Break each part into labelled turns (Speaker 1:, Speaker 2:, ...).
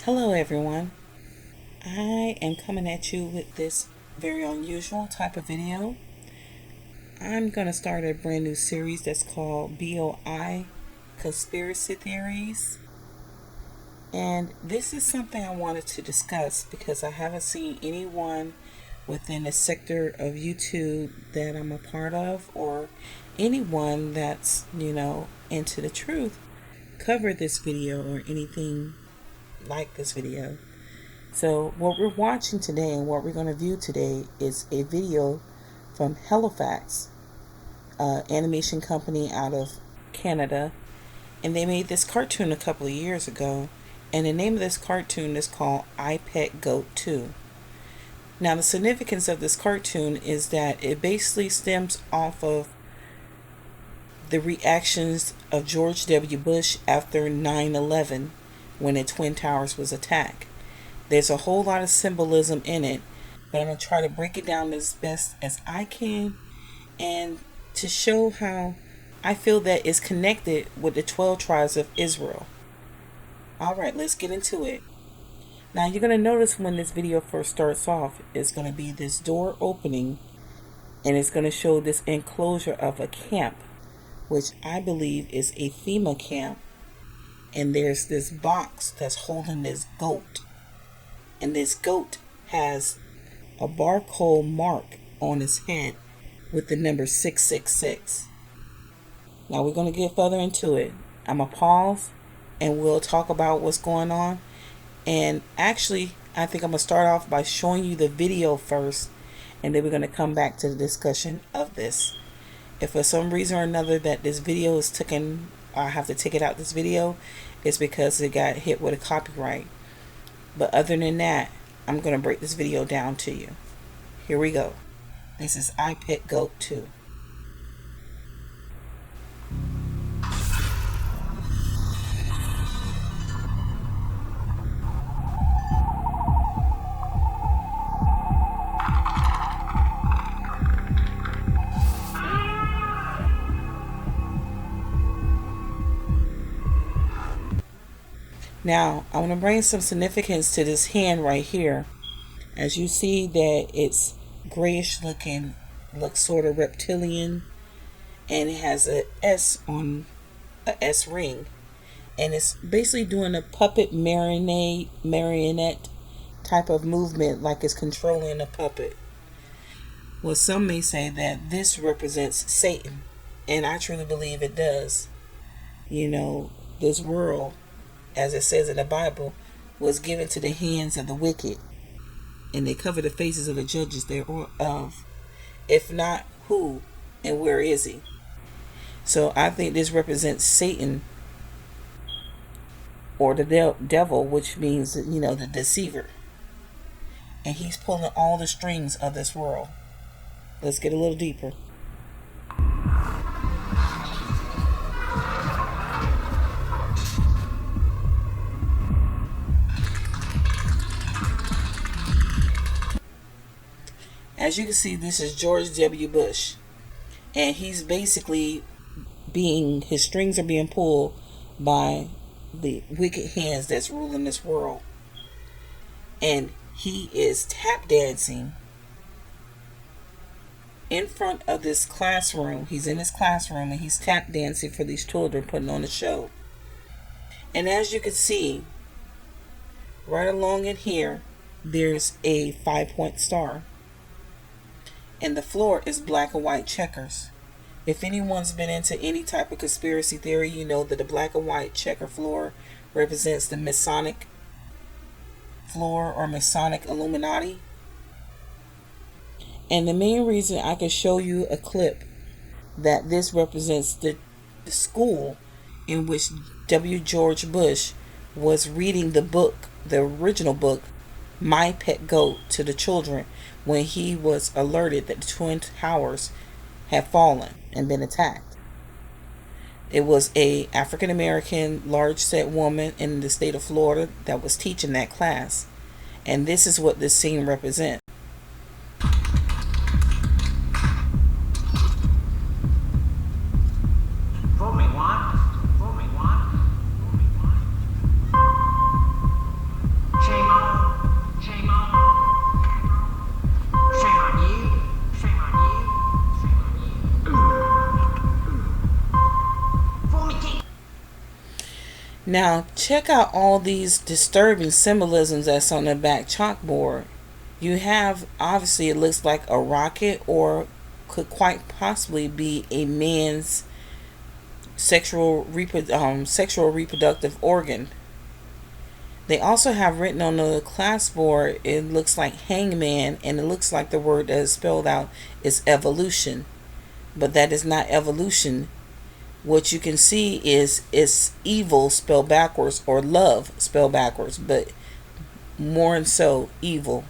Speaker 1: Hello everyone. I am coming at you with this very unusual type of video. I'm going to start a brand new series that's called BOI Conspiracy Theories. And this is something I wanted to discuss because I haven't seen anyone within the sector of YouTube that I'm a part of or anyone that's, into the truth cover this video or anything like this video. So what we're watching today and what we're going to view today is a video from Halifax, animation company out of Canada, and they made this cartoon a couple of years ago, and the name of this cartoon is called I Pet Goat 2. Now the significance of this cartoon is that it basically stems off of the reactions of George W. Bush after 9/11 when the Twin Towers was attacked. There's a whole lot of symbolism in it, but I'm going to try to break it down as best as I can and to show how I feel that it's connected with the 12 tribes of Israel. Alright, let's get into it. Now you're going to notice when this video first starts off, it's going to be this door opening and it's going to show this enclosure of a camp, which I believe is a FEMA camp. And there's this box that's holding this goat. And this goat has a barcode mark on his head with the number 666. Now we're going to get further into it. I'm going to pause and we'll talk about what's going on. And actually, I think I'm going to start off by showing you the video first. And then we're going to come back to the discussion of this. If for some reason or another that this video is taken, I have to take it out this video, it's because it got hit with a copyright. But other than that, I'm going to break this video down to you. Here we go. This is I Pet Goat 2. Now, I want to bring some significance to this hand right here. As you see that it's grayish looking, looks sort of reptilian, and it has a S on a S ring. And it's basically doing a puppet marionette type of movement, like it's controlling a puppet. Well, some may say that this represents Satan, and I truly believe it does. This world, as it says in the Bible, was given to the hands of the wicked, and they cover the faces of the judges thereof. If not, who and where is he? So I think this represents Satan, or the devil, which means, the deceiver. And he's pulling all the strings of this world. Let's get a little deeper. As you can see, this is George W. Bush. And he's basically his strings are being pulled by the wicked hands that's ruling this world. And he is tap dancing in front of this classroom. He's in his classroom and he's tap dancing for these children, putting on a show. And as you can see, right along in here, there's a 5-point star. And the floor is black and white checkers. If anyone's been into any type of conspiracy theory, you know that the black and white checker floor represents the Masonic floor or Masonic Illuminati. And the main reason I can show you a clip that this represents the school in which W. George Bush was reading the book, the original book, My Pet Goat, to the children when he was alerted that the Twin Towers had fallen and been attacked. It was a African American large set woman in the state of Florida that was teaching that class. And this is what this scene represents.
Speaker 2: Fool me once, fool me once, fool me once.
Speaker 1: Now, check out all these disturbing symbolisms that's on the back chalkboard. You have, obviously, it looks like a rocket, or could quite possibly be a man's sexual reproductive organ. They also have written on the class board, it looks like hangman, and it looks like the word that is spelled out is evolution. But that is not evolution. What you can see is it's evil spelled backwards, or love spelled backwards, but more and so evil.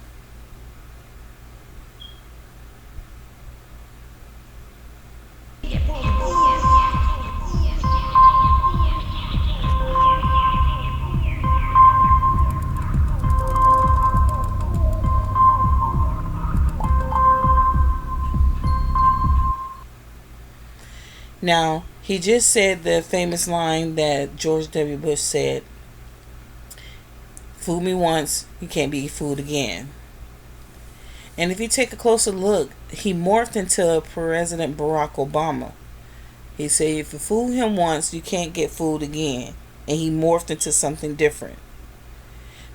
Speaker 1: Now, he just said the famous line that George W. Bush said, "Fool me once, you can't be fooled again." And if you take a closer look, he morphed into President Barack Obama. He said, if you fool him once, you can't get fooled again. And he morphed into something different.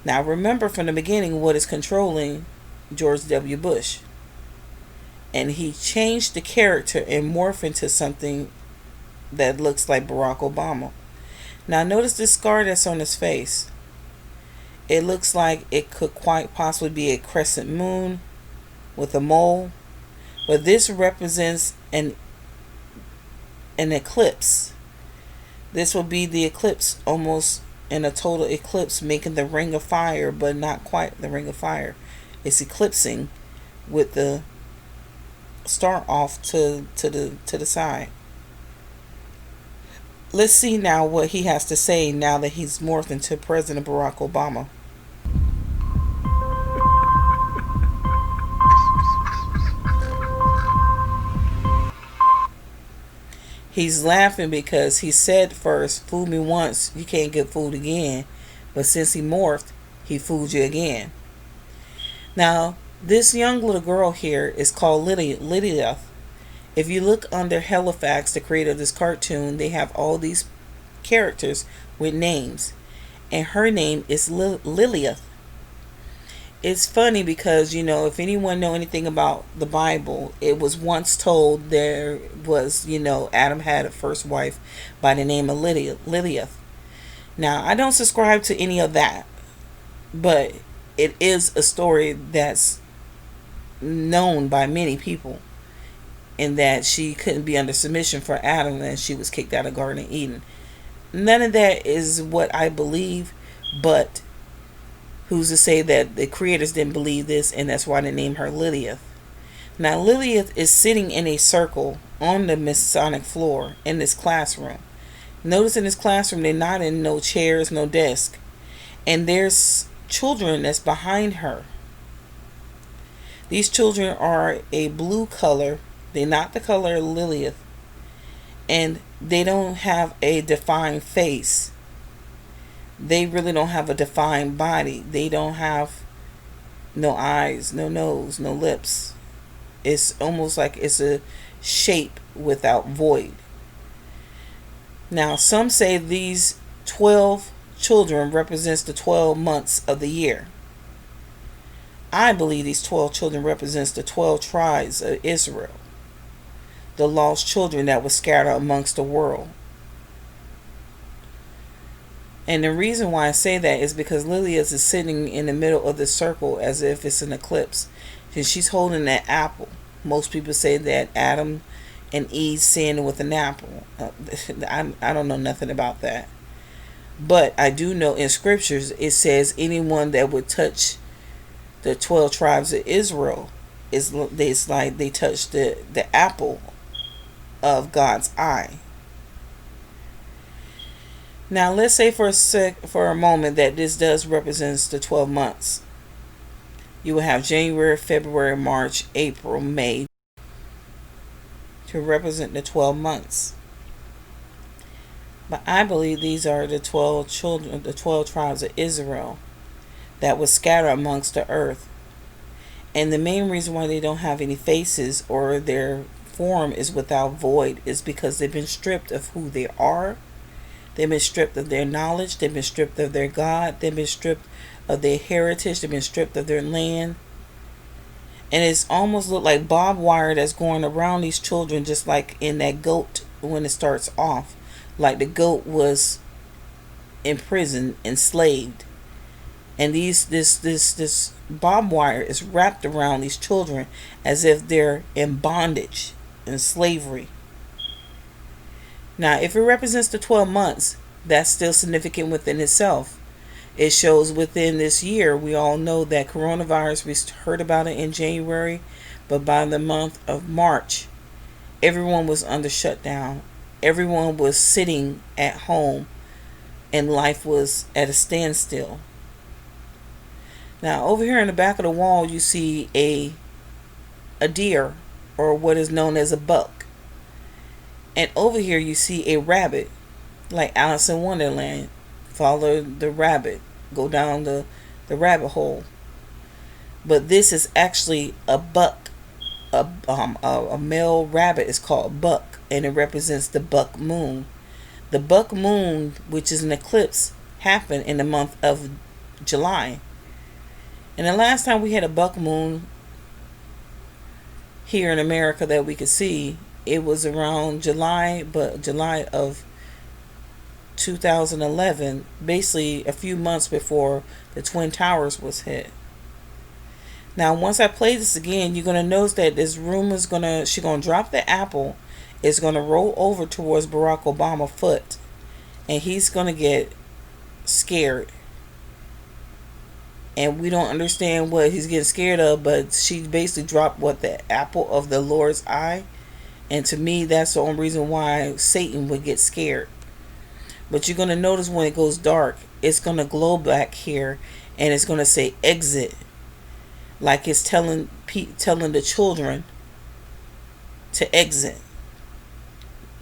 Speaker 1: Now, remember from the beginning what is controlling George W. Bush. And he changed the character and morphed into something that looks like Barack Obama. Now, notice this scar that's on his face. It looks like it could quite possibly be a crescent moon with a mole. But this represents an eclipse. This will be the eclipse, almost in a total eclipse, making the ring of fire, but not quite the ring of fire. It's eclipsing with the star off to the side. Let's see now what he has to say now that he's morphed into President Barack Obama. He's laughing because he said first, fool me once, you can't get fooled again. But since he morphed, he fooled you again. Now, this young little girl here is called Lydia. If you look under Halifax, the creator of this cartoon, they have all these characters with names. And her name is Lilith. It's funny because, if anyone know anything about the Bible, it was once told there was, Adam had a first wife by the name of Lilith. Now, I don't subscribe to any of that, but it is a story that's known by many people, in that she couldn't be under submission for Adam and she was kicked out of Garden of Eden. None of that is what I believe, but who's to say that the creators didn't believe this, and that's why they named her Lilith. Now, Lilith is sitting in a circle on the Masonic floor in this classroom. Notice in this classroom, they're not in no chairs, no desk. And there's children that's behind her. These children are a blue color. They're not the color of Lilith. And they don't have a defined face. They really don't have a defined body. They don't have no eyes, no nose, no lips. It's almost like it's a shape without void. Now, some say these 12 children represents the 12 months of the year. I believe these 12 children represents the 12 tribes of Israel, the lost children that were scattered amongst the world. And the reason why I say that is because Lilith is sitting in the middle of the circle as if it's an eclipse. And she's holding that apple. Most people say that Adam and Eve sinned with an apple. I don't know nothing about that. But I do know in scriptures it says anyone that would touch the 12 tribes of Israel it's like they touched the apple of God's eye. Now, let's say for a moment that this does represent the 12 months. You will have January, February, March, April, May to represent the 12 months. But I believe these are the 12 children, the 12 tribes of Israel that was scattered amongst the earth. And the main reason why they don't have any faces or their form is without void is because they've been stripped of who they are. They've been stripped of their knowledge. They've been stripped of their God. They've been stripped of their heritage. They've been stripped of their land. And it's almost looked like barbed wire that's going around these children, just like in that goat when it starts off. Like the goat was imprisoned, enslaved. And this barbed wire is wrapped around these children as if they're in bondage, in slavery. Now, if it represents the 12 months, that's still significant within itself. It shows within this year, we all know that coronavirus, we heard about it in January, but by the month of March, everyone was under shutdown. Everyone was sitting at home and life was at a standstill. Now, over here in the back of the wall, you see a deer, or what is known as a buck. And over here, you see a rabbit, like Alice in Wonderland. Follow the rabbit, go down the rabbit hole. But this is actually a buck. A male rabbit is called buck, and it represents the buck moon. The buck moon, which is an eclipse, happened in the month of July. And the last time we had a buck moon here in America that we could see, it was around July, but July of 2011, basically a few months before the Twin Towers was hit. Now, once I play this again, you're going to notice that this room is she's going to drop the apple. It's going to roll over towards Barack Obama's foot. And he's going to get scared. And we don't understand what he's getting scared of, but she basically dropped the apple of the Lord's eye. And to me, that's the only reason why Satan would get scared. But you're going to notice when it goes dark, it's going to glow back here, and it's going to say exit. Like it's telling the children to exit.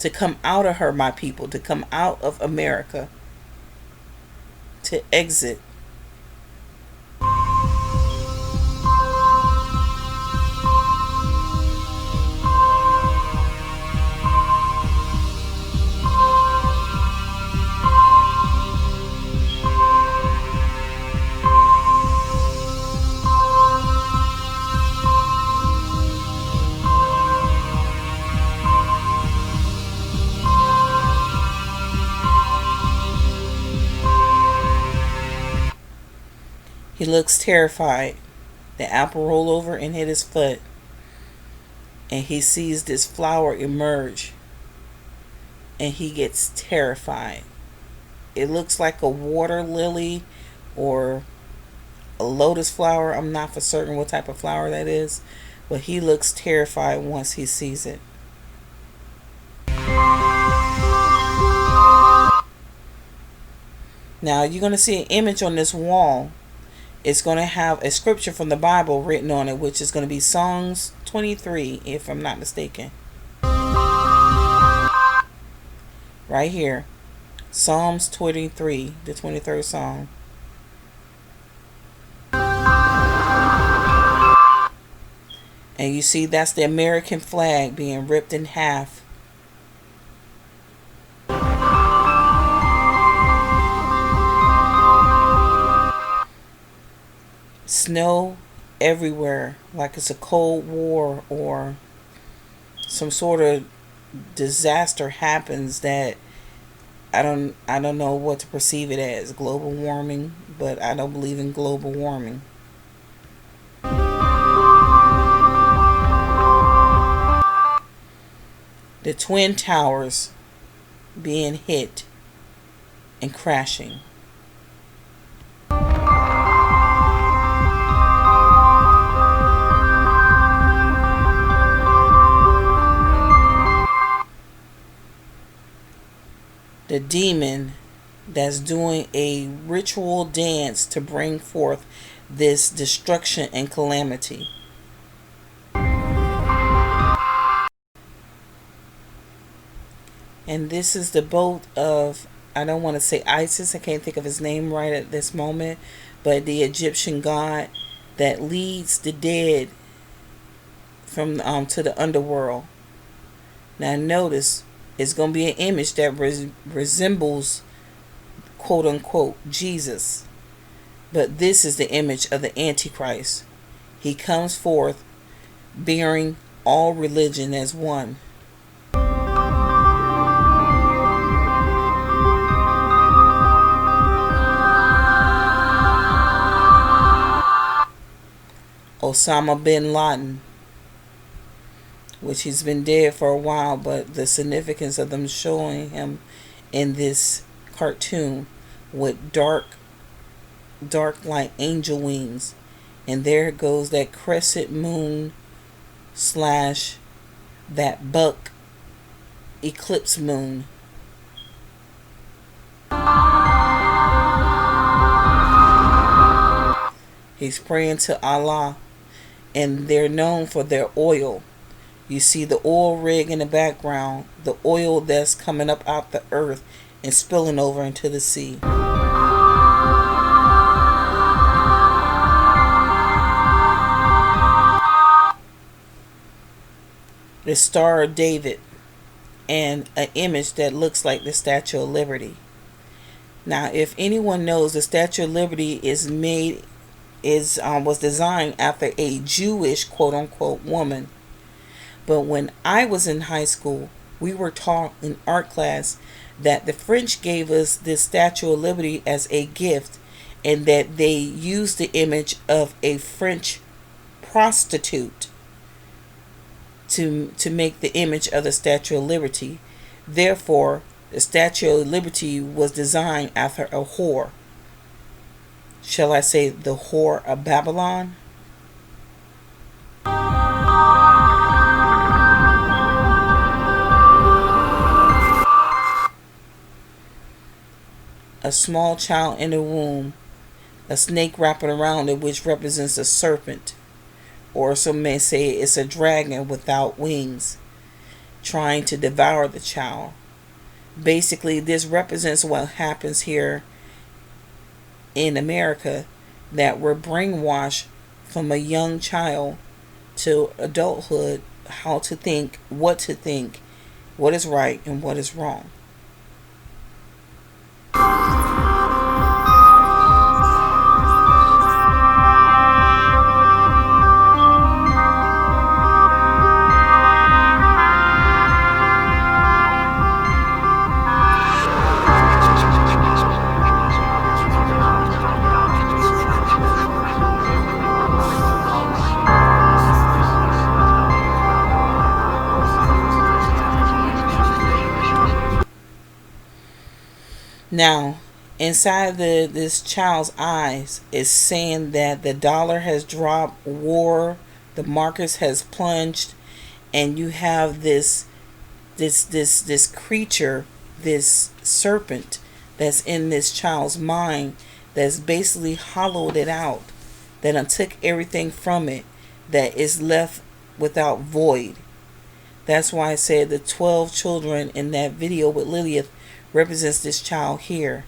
Speaker 1: To come out of her, my people. To come out of America. To exit. He looks terrified. The apple rolled over and hit his foot. And he sees this flower emerge. And he gets terrified. It looks like a water lily or a lotus flower. I'm not for certain what type of flower that is. But he looks terrified once he sees it. Now you're going to see an image on this wall. It's going to have a scripture from the Bible written on it, which is going to be Psalms 23, if I'm not mistaken. Right here. Psalms 23, the 23rd Psalm. And you see that's the American flag being ripped in half. Snow everywhere, like it's a cold war or some sort of disaster happens that I don't know what to perceive it as. Global warming, but I don't believe in global warming. The Twin Towers being hit and crashing. The demon that's doing a ritual dance to bring forth this destruction and calamity. And this is the boat of, I don't want to say Isis, I can't think of his name right at this moment, but the Egyptian god that leads the dead from to the underworld. Now notice, it's going to be an image that resembles quote unquote Jesus. But this is the image of the Antichrist. He comes forth bearing all religion as one. Osama bin Laden, which he's been dead for a while, but the significance of them showing him in this cartoon with dark like angel wings, and there goes that crescent moon slash that buck eclipse moon. He's praying to Allah, and they're known for their oil. You see the oil rig in the background, the oil that's coming up out the earth and spilling over into the sea. The Star of David and an image that looks like the Statue of Liberty. Now, if anyone knows, the Statue of Liberty was designed after a Jewish quote unquote woman. But when I was in high school, we were taught in art class that the French gave us this Statue of Liberty as a gift, and that they used the image of a French prostitute to make the image of the Statue of Liberty. Therefore, the Statue of Liberty was designed after a whore. Shall I say the whore of Babylon? A small child in the womb, a snake wrapping around it, which represents a serpent, or some may say it's a dragon without wings, trying to devour the child. Basically, this represents what happens here in America, that we're brainwashed from a young child to adulthood, how to think, what is right and what is wrong. Now, inside this child's eyes is saying that the dollar has dropped, war, the markets has plunged, and you have this creature, this serpent that's in this child's mind, that's basically hollowed it out, that took everything from it, that is left without void. That's why I said the 12 children in that video with Lilith represents this child here,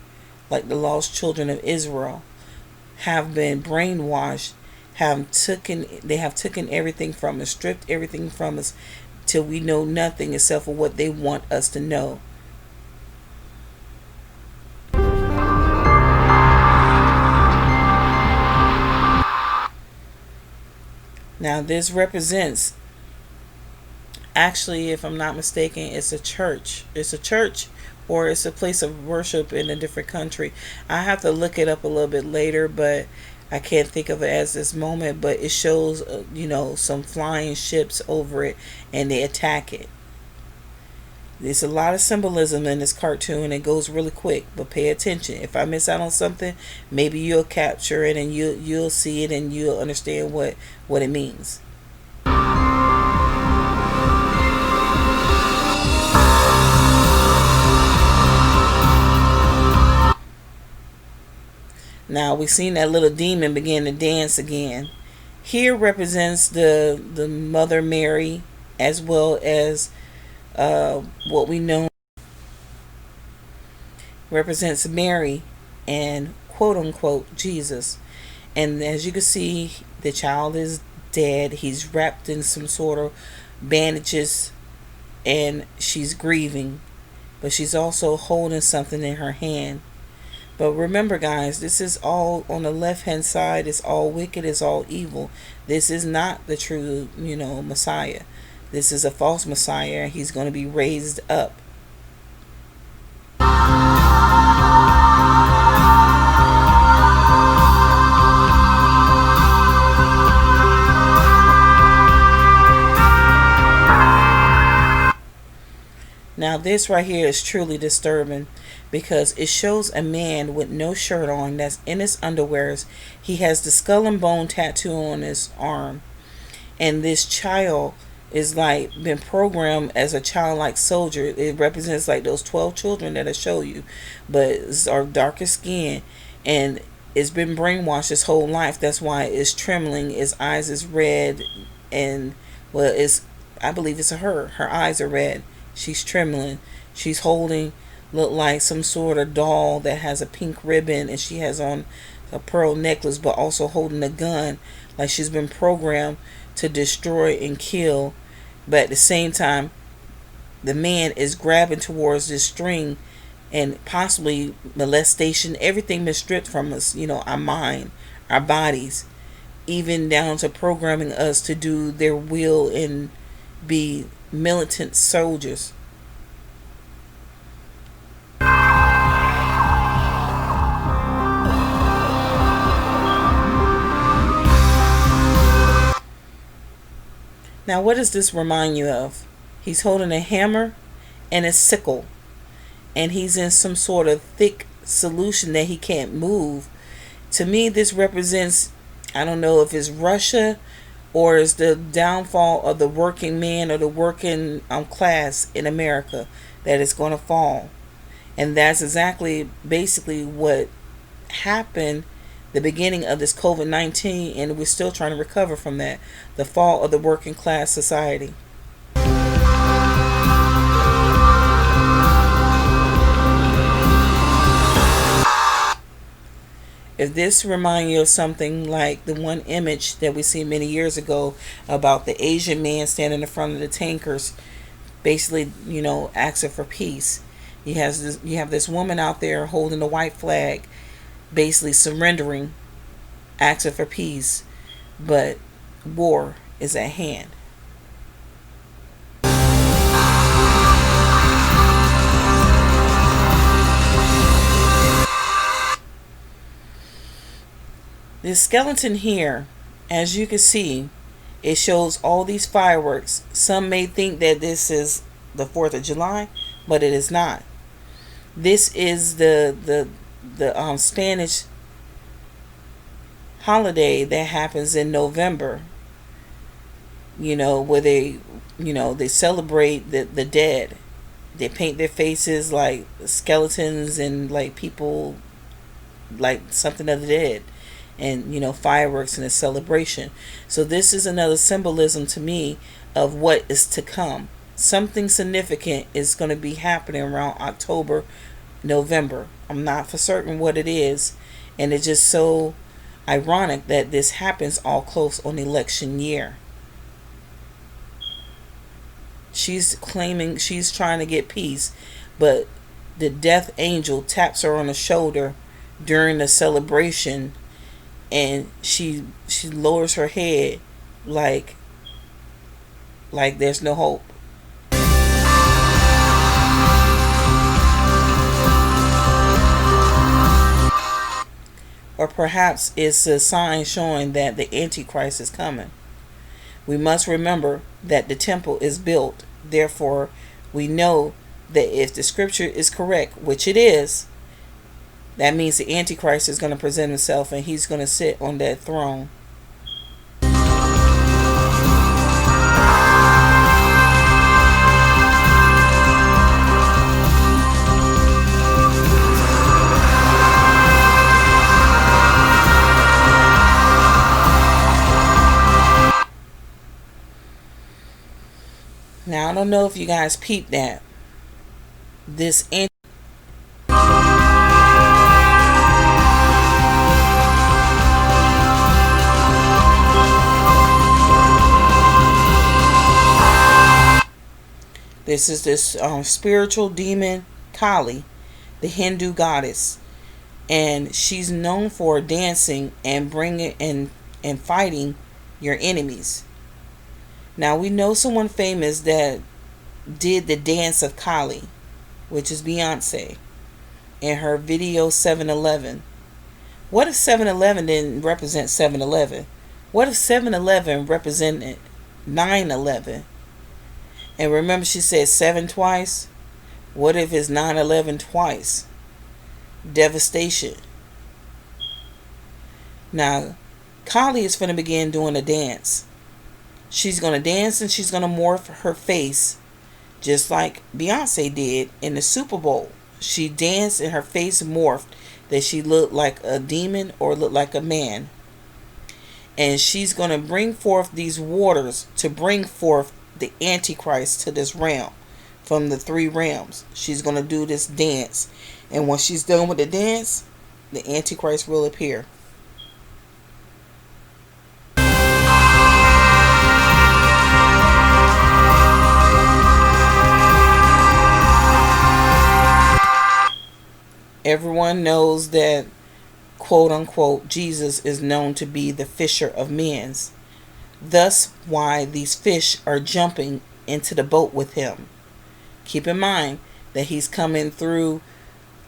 Speaker 1: like the lost children of Israel, have been brainwashed, they have taken everything from us, stripped everything from us, till we know nothing except for what they want us to know. Now this represents, actually, if I'm not mistaken, it's a church. It's a church, or it's a place of worship in a different country. I have to look it up a little bit later, but I can't think of it as this moment. But it shows, some flying ships over it, and they attack it. There's a lot of symbolism in this cartoon. It goes really quick, but pay attention. If I miss out on something, maybe you'll capture it and you'll see it and you'll understand what it means. Now we've seen that little demon begin to dance again. Here represents the Mother Mary, as well as what we know represents Mary and quote unquote Jesus. And as you can see, the child is dead. He's wrapped in some sort of bandages, and she's grieving, but she's also holding something in her hand. But remember, guys, this is all on the left hand side. It's all wicked. It's all evil. This is not the true, Messiah. This is a false Messiah. He's going to be raised up. Now, this right here is truly disturbing because it shows a man with no shirt on that's in his underwears. He has the skull and bone tattoo on his arm. And this child is like been programmed as a childlike soldier. It represents like those 12 children that I show you, but are darker skin, and it's been brainwashed his whole life. That's why it's trembling. His eyes is red, and well, it's I believe it's her. Her eyes are red. She's trembling. She's holding look like some sort of doll that has a pink ribbon, and she has on a pearl necklace, but also holding a gun, like she's been programmed to destroy and kill. But at the same time, the man is grabbing towards this string, and possibly molestation. Everything been stripped from us, our mind, our bodies, even down to programming us to do their will and be militant soldiers. Now, what does this remind you of? He's holding a hammer and a sickle, and he's in some sort of thick solution that he can't move. To me, this represents, I don't know if it's Russia or is the downfall of the working man or the working class in America that is going to fall. And that's exactly basically what happened the beginning of this COVID-19, and we're still trying to recover from that. The fall of the working class society. If this reminds you of something like the one image that we seen many years ago about the Asian man standing in front of the tankers, basically, asking for peace. You have this woman out there holding the white flag, basically surrendering, asking for peace, but war is at hand. This skeleton here, as you can see, it shows all these fireworks. Some may think that this is the 4th of July, but it is not. This is the Spanish holiday that happens in November. Where they celebrate the dead. They paint their faces like skeletons and like people, like something of the dead. And fireworks and a celebration. So this is another symbolism to me of what is to come. Something significant is going to be happening around October, November. I'm not for certain what it is, and it's just so ironic that this happens all close on election year. She's claiming she's trying to get peace, but the death angel taps her on the shoulder during the celebration, and she lowers her head like there's no hope. Or perhaps it's a sign showing that the Antichrist is coming. We must remember that the temple is built. Therefore, we know that if the scripture is correct, which it is, that means the Antichrist is going to present himself, and he's going to sit on that throne. Now, I don't know if you guys peeped that. This is this spiritual demon Kali, the Hindu goddess. And she's known for dancing and bringing and fighting your enemies. Now we know someone famous that did the dance of Kali, which is Beyonce, in her video 7-Eleven. What if 7-Eleven didn't represent 7-Eleven? What if 7-Eleven represented 9/11? And remember she said 7 twice? What if it's 9/11 twice? Devastation. Now, Kali is going to begin doing a dance. She's going to dance and she's going to morph her face just like Beyonce did in the Super Bowl. She danced and her face morphed that she looked like a demon or looked like a man. And she's going to bring forth these waters to bring forth the Antichrist to this realm from the 3 realms. She's going to do this dance. And when she's done with the dance, the Antichrist will appear. Everyone knows that, quote unquote, Jesus is known to be the fisher of men. Thus why these fish are jumping into the boat with him. Keep in mind that he's coming through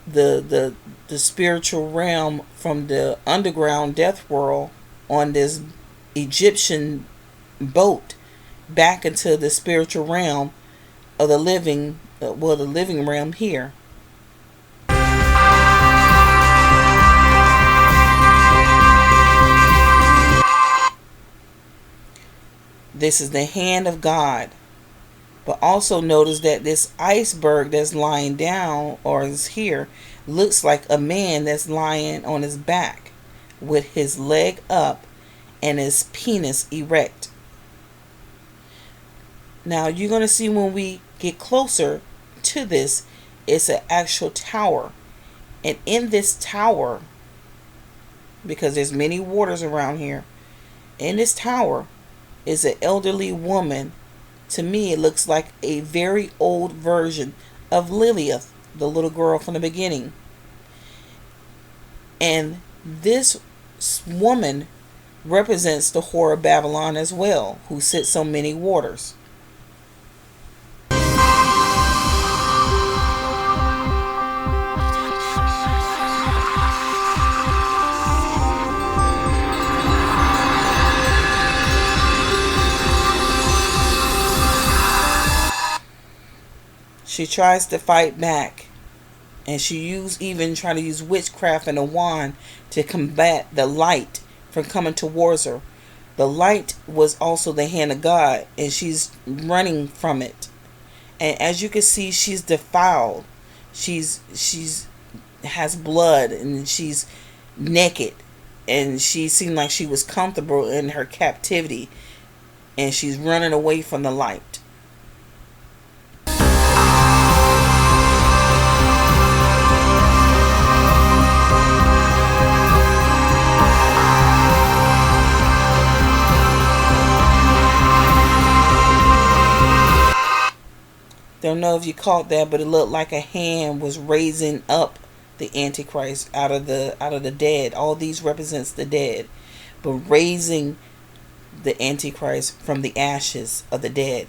Speaker 1: the spiritual realm from the underground death world on this Egyptian boat back into the spiritual realm of the living, the living realm here. This is the hand of God. But also notice that this iceberg that's lying down or is here looks like a man that's lying on his back with his leg up and his penis erect. Now you're going to see when we get closer to this, it's an actual tower. And in this tower, because there's many waters around here, in this tower is an elderly woman. To me, it looks like a very old version of Lilith, the little girl from the beginning. And this woman represents the whore of Babylon as well, who sits on many waters. She tries to fight back, and she even try to use witchcraft and a wand to combat the light from coming towards her. The light was also the hand of God, and she's running from it. And as you can see, she's defiled. She's has blood, and she's naked, and she seemed like she was comfortable in her captivity, and she's running away from the light. Don't know if you caught that, but it looked like a hand was raising up the Antichrist out of the dead. All these represents the dead, but raising the Antichrist from the ashes of the dead.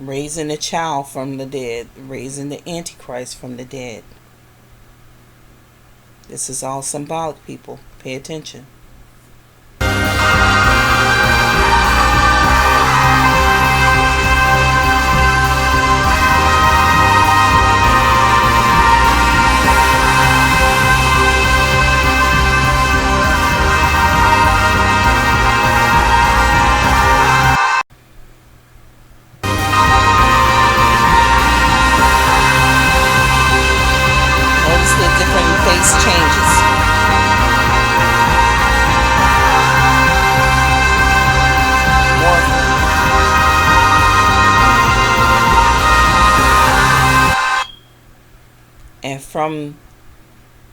Speaker 1: Raising the child from the dead, raising the Antichrist from the dead. This is all symbolic, people. Pay attention. And from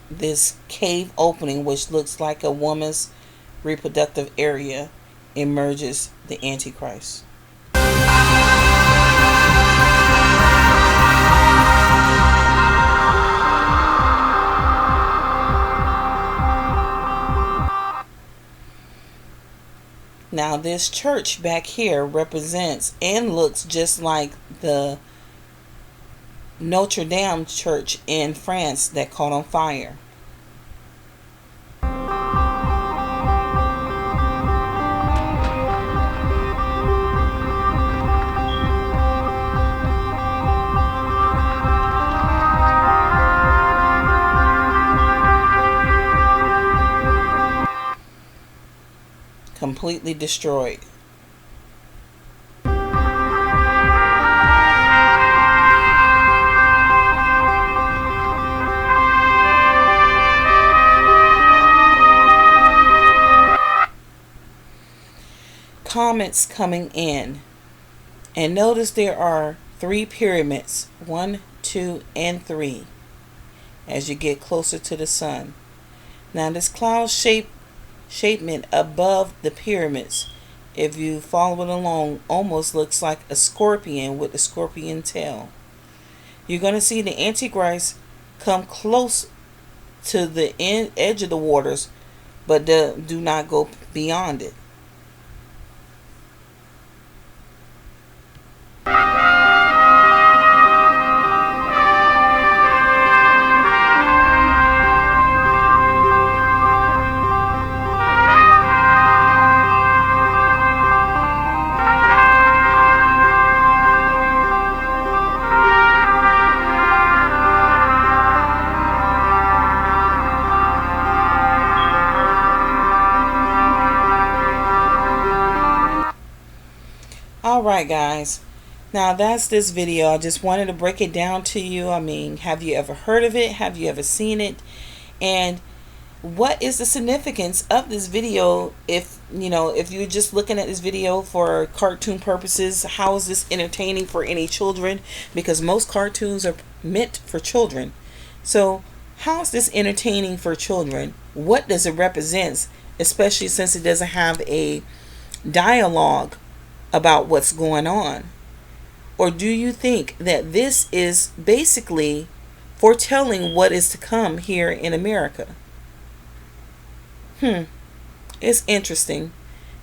Speaker 1: this cave opening, which looks like a woman's reproductive area, emerges the Antichrist. Now this church back here represents and looks just like the Notre Dame church in France that caught on fire. Completely destroyed. Comments coming in, and notice there are 3 pyramids, 1, 2, and 3, as you get closer to the sun. Now this cloud shapement above the pyramids, if you follow it along, almost looks like a scorpion with a scorpion tail. You're going to see the Antichrist come close to the edge of the waters, but do not go beyond it. Alright guys, now that's this video. I just wanted to break it down to you. I mean, have you ever heard of it? Have you ever seen it? And what is the significance of this video? If you're just looking at this video for cartoon purposes, how is this entertaining for any children? Because most cartoons are meant for children. So how is this entertaining for children? What does it represent, especially since it doesn't have a dialogue about what's going on? Or do you think that this is basically foretelling what is to come here in America? It's interesting.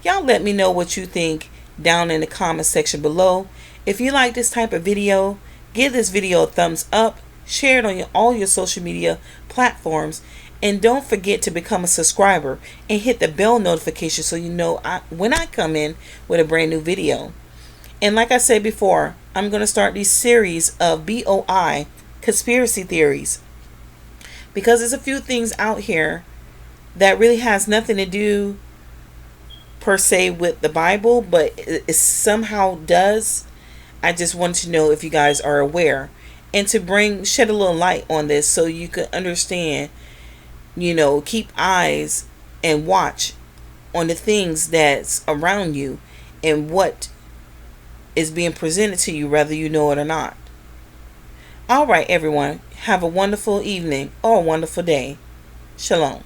Speaker 1: Y'all let me know what you think down in the comment section below. If you like this type of video, give this video a thumbs up, share it on all your social media platforms, and don't forget to become a subscriber and hit the bell notification so you know when I come in with a brand new video. And like I said before, I'm going to start these series of BOI conspiracy theories, because there's a few things out here that really has nothing to do per se with the Bible, but it somehow does. I just want to know if you guys are aware, and to shed a little light on this so you can understand, keep eyes and watch on the things that's around you and what is being presented to you, whether you know it or not. All right, everyone, have a wonderful evening or a wonderful day. Shalom.